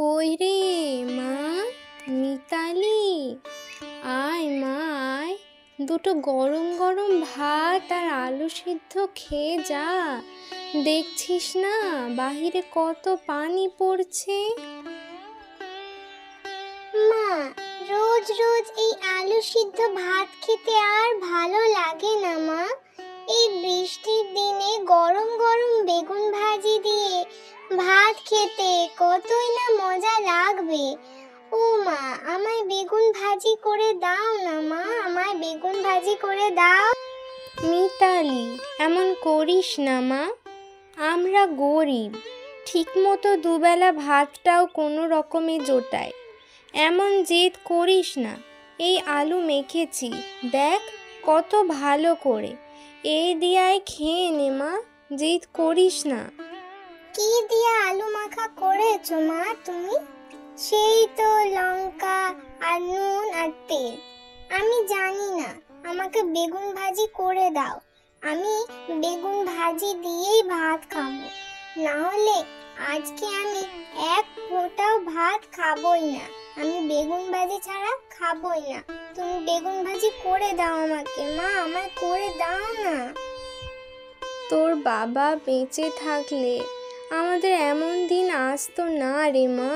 ওই রে মা, মিতালি, আয় মা আয়, দুটো গরম গরম ভাত আর আলু সিদ্ধ খেয়ে যা। দেখছিস না বাহিরে কত পানি পড়ছে। মা, রোজ রোজ এই আলু সিদ্ধ ভাত খেতে আর ভালো লাগে না মা। এই বৃষ্টির দিনে গরম গরম বেগুন ভাজি দিয়ে ভাত খেতে কতই না মজা লাগবে। ও মা, আমায় বেগুন ভাজি করে দাও না মা, আমায় বেগুন ভাজি করে দাও। মিতালি, এমন করিস না মা, আমরা গরিব, ঠিকমতো দুবেলা ভাতটাও কোনো রকমে জোটায়। এমন জেদ করিস না। এই আলু মেখেছি, দেখ কত ভালো করে, এই দিয়ায় খেয়ে নে মা, জেদ করিস না। কি দিয়ে আলু মাখা করেছো মা তুমি? সেই তো লঙ্কা আর নুন আর তেল। আমি জানি না, আমাকে বেগুন ভাজি করে দাও। আমি বেগুন ভাজি দিয়েই ভাত খাবো, না হলে আজকে আমি এক ফোঁটাও ভাত খাবোই না। আমি বেগুন ভাজি ছাড়া খাবোই না। তুমি বেগুন ভাজি করে দাও আমাকে মা, আমায় করে দাও না। তোর বাবা বেঁচে থাকলে আমাদের এমন দিন আসতো না রে মা,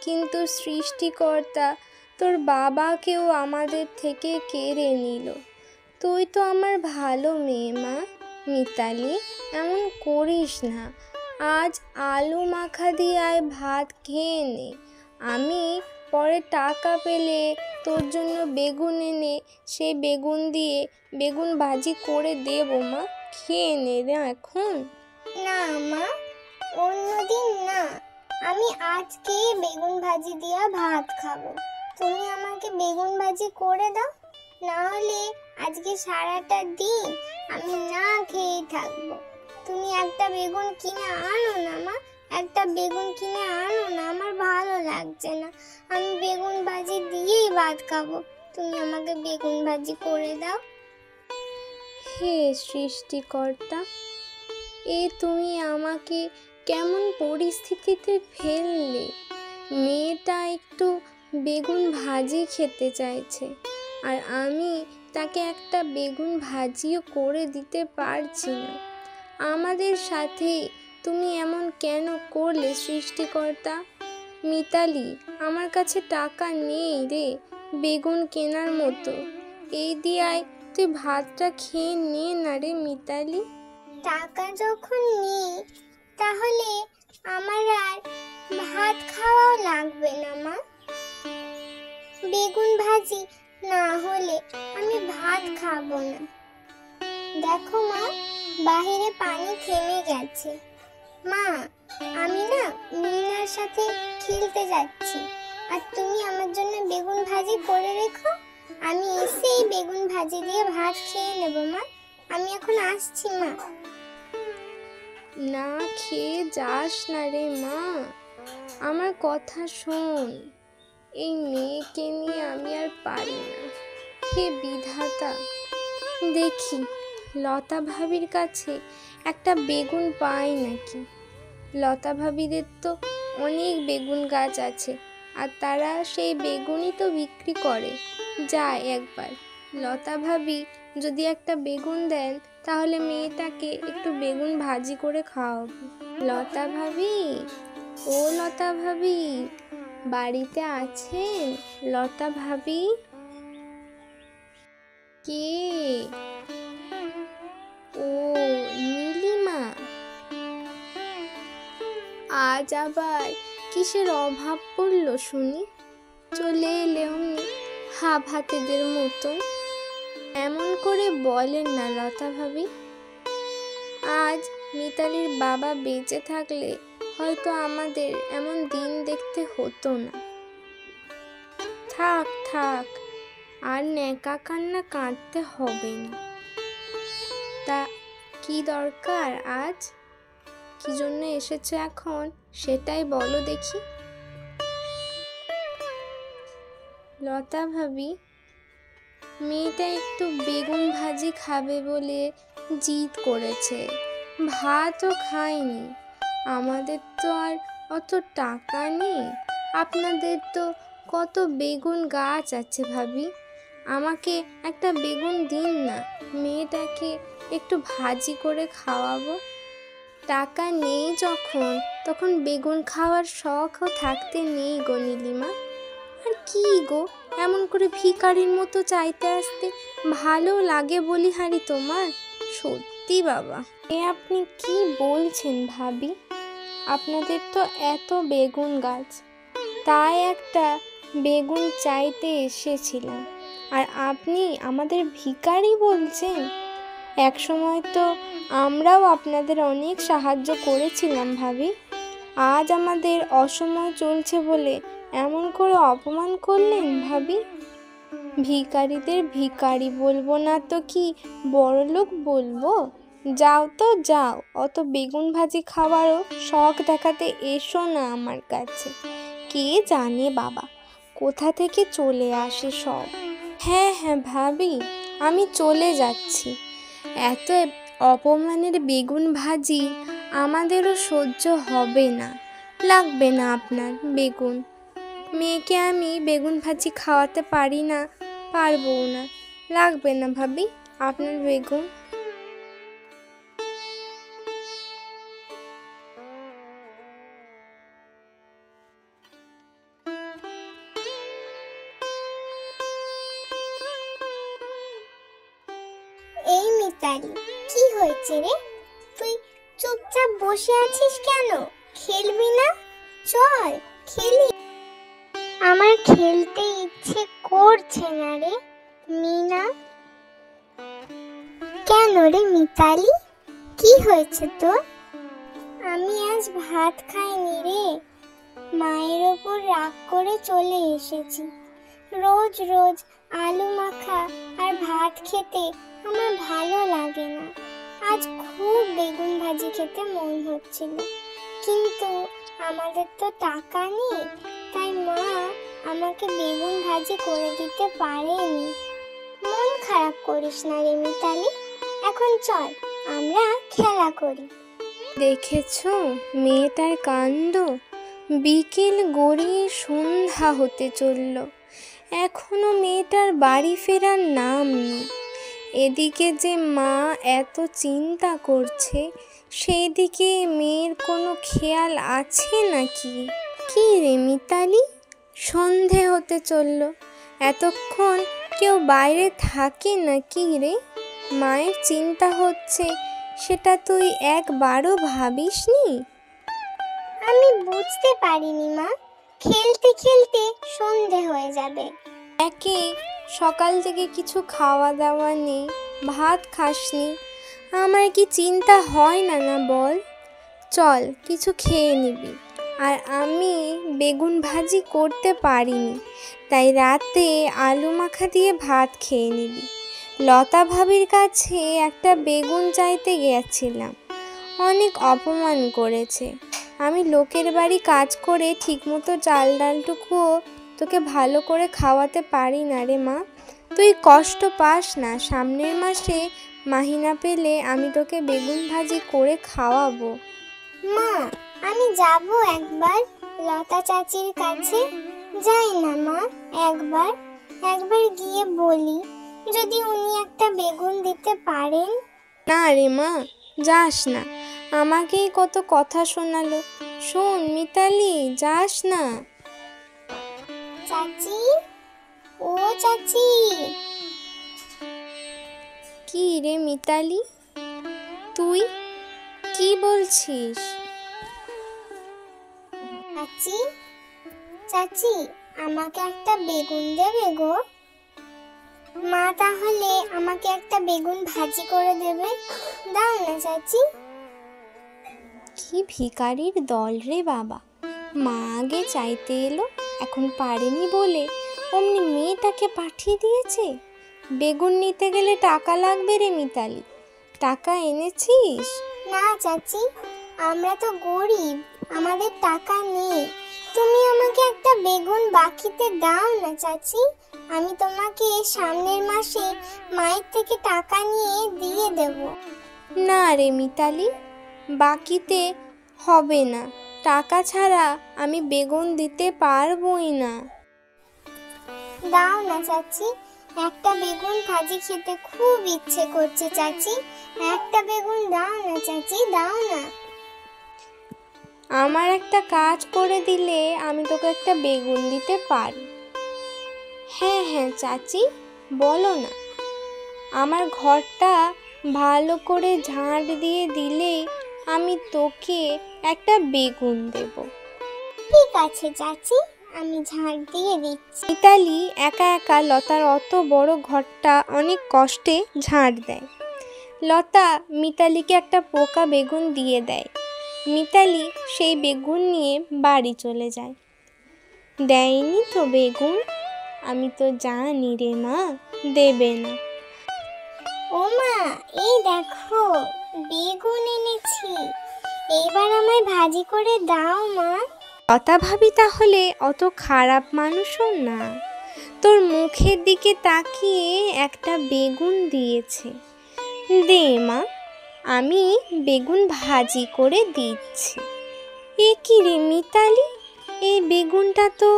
কিন্তু সৃষ্টিকর্তা তোর বাবাকেও আমাদের থেকে কেড়ে নিল। তুই তো আমার ভালো মেয়ে মা। মিতালি, এমন করিস না। আজ আলু মাখা দিয়ে আয় ভাত খেয়ে নে। আমি পরে টাকা পেলে তোর জন্য বেগুন এনে সেই বেগুন দিয়ে বেগুন ভাজি করে দেবো মা, খেয়ে নে রে এখন। না মা, অন্যদিন না, আমি আজকে বেগুন ভাজি দিয়া ভাত খাবো। তুমি আমাকে বেগুন ভাজি করে দাও, না হলে আজকে সারাটা দিন আমি না খেয়ে থাকবো। তুমি একটা বেগুন কিনে আনো না মা, একটা বেগুন কিনে আনো না, আমার ভালো লাগছে না। আমি বেগুন ভাজি দিয়েই ভাত খাবো। তুমি আমাকে বেগুন ভাজি করে দাও। হে সৃষ্টিকর্তা, তুমি আমাকে কেমন পরিস্থিতিতে ফেললে। মেয়েটা একটু বেগুন ভাজি খেতে চাইছে, আর আমি তাকে একটা বেগুন ভাজিও করে দিতে পারছি না। আমাদের সাথে তুমি এমন কেন করলে সৃষ্টিকর্তা? মিতালি, আমার কাছে টাকা নেই রে বেগুন কেনার মতো, এই দিয়ায় তুই ভাতটা খেয়ে নে না রে মিতালি। টাকা যখন নেই, তাহলে আমার আর ভাত খাওয়াও লাগবে না মা। বেগুন ভাজি না হলে আমি ভাত খাবো না। দেখো মা, বাহিরে পানি থেমে গেছে। মা, আমি না মিনার সাথে খেলতে যাচ্ছি, আর তুমি আমার জন্য বেগুন ভাজি করে রেখো। আমি এসেই বেগুন ভাজি দিয়ে ভাত খেয়ে নেব মা। আমি এখন আসছি মা। না খেয়ে যাস না রে মা, আমার কথা শোন। এই মেয়েকে নিয়ে আমি আর পারি না। হে বিধাতা, দেখি লতা ভাবির কাছে একটা বেগুন পাই নাকি। লতা ভাবিদের তো অনেক বেগুন গাছ আছে, আর তারা সেই বেগুনই তো বিক্রি করে। যাই একবার, লতা ভাবি যদি একটা বেগুন দেন তাহলে মেয়েটাকে একটু বেগুন ভাজি করে খাওয়াবো। লতা ভাবি, ও লতা ভাবি, বাড়িতে আছেন লতা ভাবি? কে? ও নীলিমা, আজ আবার কিসের অভাব পড়লো শুনি? চলে এলে অমনি হাফ হাতেদের মতো। এমন করে বলেন না লতা ভাবি। আজ মিতালির বাবা বেঁচে থাকলে হয়তো আমাদের এমন দিন দেখতে হতো না। থাক থাক, আর ন্যাকা কান্না কাঁদতে হবে না। তা কি দরকার আজ? কি জন্য এসেছো এখন সেটাই বলো দেখি। লতা ভাবি, মেয়েটা একটু বেগুন ভাজি খাবে বলে জিদ করেছে, ভাতও খায়নি। আমাদের তো আর অত টাকা নেই। আপনাদের তো কত বেগুন গাছ আছে ভাবি, আমাকে একটা বেগুন দিন না, মেয়েটাকে একটু ভাজি করে খাওয়াবো। টাকা নেই যখন, তখন বেগুন খাওয়ার শখও থাকতে নেই গো নীলিমা। আর কি গো, এমন করে ভিখারির মতো চাইতে আসতে ভালো লাগে বলিহারি তোমার? সত্যি বাবা, এ আপনি কি বলছেন ভাবি? আপনাদের তো এত বেগুন গাছ, তাই একটা বেগুন চাইতে এসেছিলাম, আর আপনি আমাদের ভিখারি বলছেন? এক সময় তো আমরাও আপনাদের অনেক সাহায্য করেছিলাম ভাবি, আজ আমাদের অসময় চলছে বলে এমন করে অপমান করলেন ভাবি? ভিখারিদের ভিখারি বলবো না তো কি বড়লোক বলবো? যাও তো যাও, অত বেগুন ভাজি খাওয়ারও শখ দেখাতে এসো না আমার কাছে। কে জানে বাবা, কোথা থেকে চলে আসে সব। হ্যাঁ হ্যাঁ ভাবি, আমি চলে যাচ্ছি। এত অপমানের বেগুন ভাজি আমাদেরও সহ্য হবে না। লাগবে না আপনার বেগুন, মেয়েকে আমি বেগুন ভাজি খাওয়াতে পারি না, পারবো না। লাগবে না ভাবি আপনার বেগুন। এই মিতালি, কি হয়েছে রে? তুই চুপচাপ বসে আছিস কেন? খেলবি না? চল খেলি। আমার খেলতে ইচ্ছে করছে না রে মিনা। কেন রে মিতালি, কি হয়েছে তোর? আমি আজ ভাত খাইনি রে, মায়ের ওপর রাগ করে চলে এসেছি। রোজ রোজ আলু মাখা আর ভাত খেতে আমার ভালো লাগে না। আজ খুব বেগুন ভাজি খেতে মন হচ্ছিল, কিন্তু আমাদের তো টাকা নেই, তাই মা আমাকে বেগুন ভাজি করে দিতে পারেনি। মন খারাপ করিস না রে মিতালি, এখন চল আমরা খেলা করি। দেখেছো মেয়েটার কাণ্ড, বিকেল গড়িয়ে সন্ধ্যা হতে চলল, এখনো মেয়েটার বাড়ি ফেরার নাম নেই। এদিকে যে মা এত চিন্তা করছে, সেই দিকে মেয়ের কোনো খেয়াল আছে নাকি? কি রে মিতালি, সন্ধে হতে চলল, এতক্ষণ কেউ বাইরে থাকে নাকি রে? মায়ের চিন্তা হচ্ছে সেটা তুই একবারও ভাবিসনি? আমি বুঝতে পারিনি মা, খেলতে খেলতে সন্ধে হয়ে যাবে। একে সকাল থেকে কিছু খাওয়া দাওয়া নেই, ভাত খাসনি, আমার কি চিন্তা হয় না না বল? চল কিছু খেয়ে নিবি। আর আমি বেগুন ভাজি করতে পারিনি, তাই রাতে আলু মাখা দিয়ে ভাত খেয়ে নিবি। লতা ভাবির কাছে একটা বেগুন চাইতে গেছিলাম, অনেক অপমান করেছে। আমি লোকের বাড়ি কাজ করে ঠিকমতো চাল ডালটুকুও তোকে ভালো করে খাওয়াতে পারি না রে মা। তুই কষ্ট পাস না, সামনের মাসে মাহিনা পেলে আমি তোকে বেগুন ভাজি করে খাওয়াবো। মা, আমি যাব একবার লতা চাচির কাছে। যাই না মা, একবার গিয়ে বলি যদি উনি একটা বেগুন দিতে পারেন। না রে মা, যাস না, আমাকেই কত কথা শোনালো। শোন মিতালি, যাস না। চাচি, ও চাচি। কি রে মিতালি, তুই কি বলছিস? চাচি, চাচি, আমাকে একটা বেগুন দেবে গো? মা তাহলে আমাকে একটা বেগুন ভাজি করে দেবে, দাও না চাচি। কি ভিখারির দল রে বাবা, মা আগে চাইতে এলো, এখন পারেনি বলে অমনি মেয়েটাকে পাঠিয়ে দিয়েছে। বেগুন নিতে গেলে টাকা লাগবে রে মিতালি, টাকা এনেছিস? না চাচি, আমরা তো গরিব, আমাদের টাকা নেই। তুমি আমাকে একটা বেগুন বাকিতে দাও না চাচি, আমি তোমাকে সামনের মাসে মায়ের থেকে টাকা নিয়ে দিয়ে দেব। না রে মিতালি, বাকিতে হবে না, টাকা ছাড়া আমি বেগুন দিতে পারবই না। দাও না চাচি, একটা বেগুন ভাজি খেতে খুব ইচ্ছে করছে চাচি। একটা বেগুন দাও না চাচি, দাও না। আমার একটা কাজ করে দিলে আমি তোকে একটা বেগুন দিতে পারি। হ্যাঁ হ্যাঁ চাচি, বলো না। আমার ঘরটা ভালো করে ঝাঁট দিয়ে দিলেই আমি তোকে একটা বেগুন দেব। ঠিক আছে চাচি, আমি ঝাড় দিয়ে দিচ্ছি। মিতালি একা একা লতার অত বড় ঘরটা অনেক কষ্টে ঝাঁট দেয়। লতা মিতালিকে একটা পোকা বেগুন দিয়ে দেয়। মিতালি সেই বেগুন নিয়ে বাড়ি চলে যায়। দেয়নি তো বেগুন, আমি তো জানি রে মা, দেবে না। ও মা, এই দেখো বেগুন এনেছি, এইবার আমায় ভাজি করে দাও মা। লতা ভাবি তাহলে অত খারাপ মানুষও না, তোর মুখের দিকে তাকিয়ে একটা বেগুন দিয়েছে। দে মা, আমি বেগুন ভাজি করে দিচ্ছি। এ কি রে মিতালি, এই বেগুনটা তো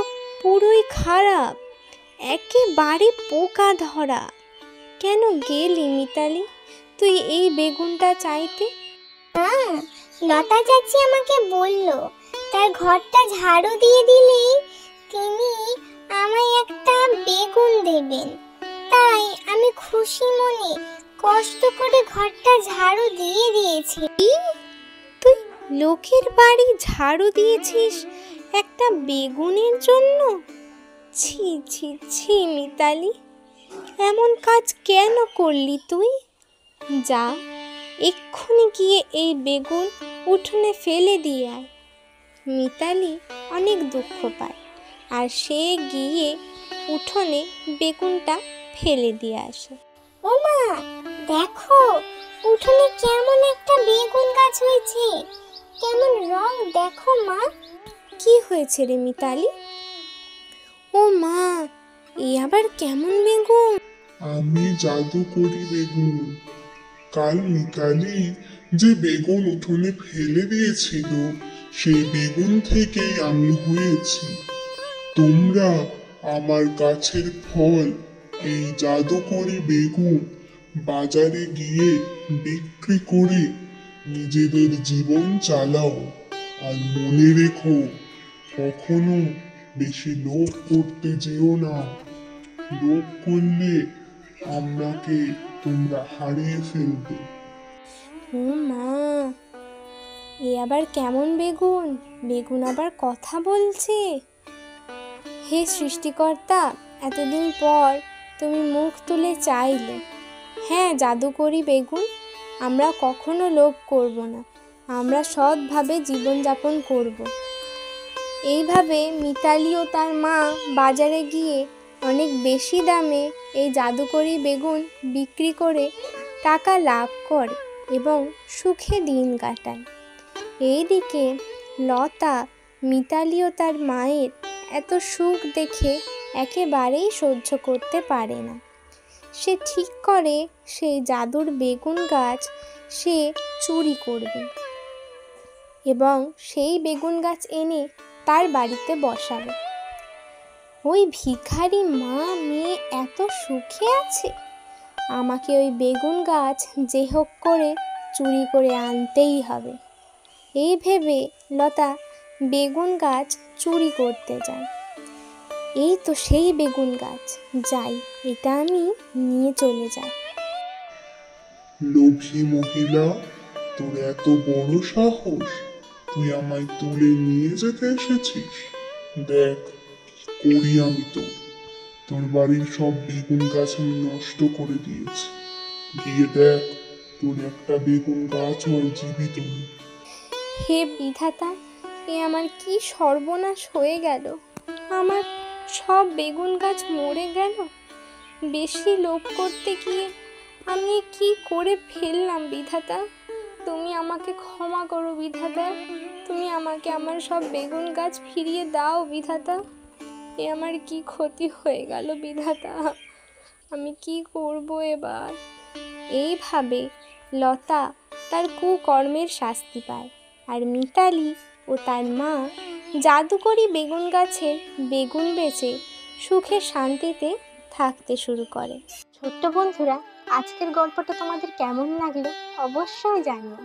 পুরোই খারাপ, একেবারে পোকা ধরা। কেন গেলি মিতালি তুই এই বেগুনটা চাইতে? লতা চাচি আমাকে বলল তার ঘরটা ঝাড়ু দিয়ে দিলেই তিনি আমায় একটা বেগুন দেবেন, তাই আমি খুশি মনে কষ্ট করে ঘরটা ঝাড়ু দিয়ে দিয়েছি। তুই লোকের বাড়ি ঝাড়ু দিয়েছিস একটা বেগুনের জন্য? ছি ছি ছি মিতালি, এমন কাজ কেন করলি তুই? যা, এক্ষুনি গিয়ে এই বেগুন উঠোনে ফেলে দিয়ে আয়। মিতালি অনেক দুঃখ পায় আর সে গিয়ে উঠোনে বেগুনটা ফেলে দিয়ে আসে। ও মা, দেখো উঠোনে কেমন একটা বেগুন গাছ হয়েছে, কেমন রং দেখো মা। কি হয়েছে রে মিতালি? ও মা, এ আবার কেমন বেগুন? আমি জাদু করি বেগুন। কাল মিতালি যে বেগুন উঠোনে ফেলে দিয়েছিল সেই বেগুন থেকেই আমি হয়েছি। তোমরা আমার গাছের ফল এই জাদুকরি বেগুন বাজারে গিয়ে বিক্রি করে নিজেদের জীবন চালাও। আর মনে রেখো, কখনো বেশি লোভ করতে যেও না। লোভ করলে আমাকে তোমরা হারিয়ে ফেলবে। ও মা, এ আবার কেমন বেগুন? বেগুন আবার কথা বলছে। হে সৃষ্টিকর্তা, এতদিন পর তুমি মুখ তুলে চাইলে। হ্যাঁ জাদুকরি বেগুন, আমরা কখনো লোভ করব না, আমরা সৎভাবে জীবনযাপন করব। এইভাবে মিতালি ও তার মা বাজারে গিয়ে অনেক বেশি দামে এই জাদুকরি বেগুন বিক্রি করে টাকা লাভ করে এবং সুখে দিন কাটায়। এইদিকে লতা মিতালি ও তার মায়ের এত সুখ দেখে একেবারেই সহ্য করতে পারে না। সে ঠিক করে সেই জাদুর বেগুন গাছ সে চুরি করবে এবং সেই বেগুন গাছ এনে তার বাড়িতে বসাবে। ওই ভিখারি মা মেয়ে এত সুখে আছে, আমাকে ওই বেগুন গাছ যে হোক করে চুরি করে আনতেই হবে। এই ভেবে লতা বেগুন গাছ চুরি করতে যায়। এই তো সেই বেগুন গাছ, যাই, এটা আমি নিয়ে চলে যাই। লোভী মহিলা, তোর এত বড় সাহস, তুই আমায় তুলে নিয়ে যেতে এসেছিস? দেখ কি করি আমি তোর বাড়ির সব বেগুন গাছ আমি নষ্ট করে দিয়েছি। গিয়ে দেখ তোর একটা বেগুন গাছ আর জীবিত নেই। হে বিধাতা, এ আমার কি সর্বনাশ হয়ে গেল! আমার সব বেগুন গাছ মরে গেল। বেশি লোভ করতে গিয়ে আমি কি করে ফেললাম বিধাতা? তুমি আমাকে ক্ষমা করো বিধাতা, তুমি আমাকে আমার সব বেগুন গাছ ফিরিয়ে দাও বিধাতা। এ আমার কি ক্ষতি হয়ে গেল বিধাতা, আমি কি করব এবার? এইভাবে লতা তার কুকর্মের শাস্তি পায় আর মিতালি ও তার মা জাদুকরি বেগুন গাছের বেগুন বেচে সুখে শান্তিতে থাকতে শুরু করে। ছোট্ট বন্ধুরা, আজকের গল্পটা তোমাদের কেমন লাগলো অবশ্যই জানিও।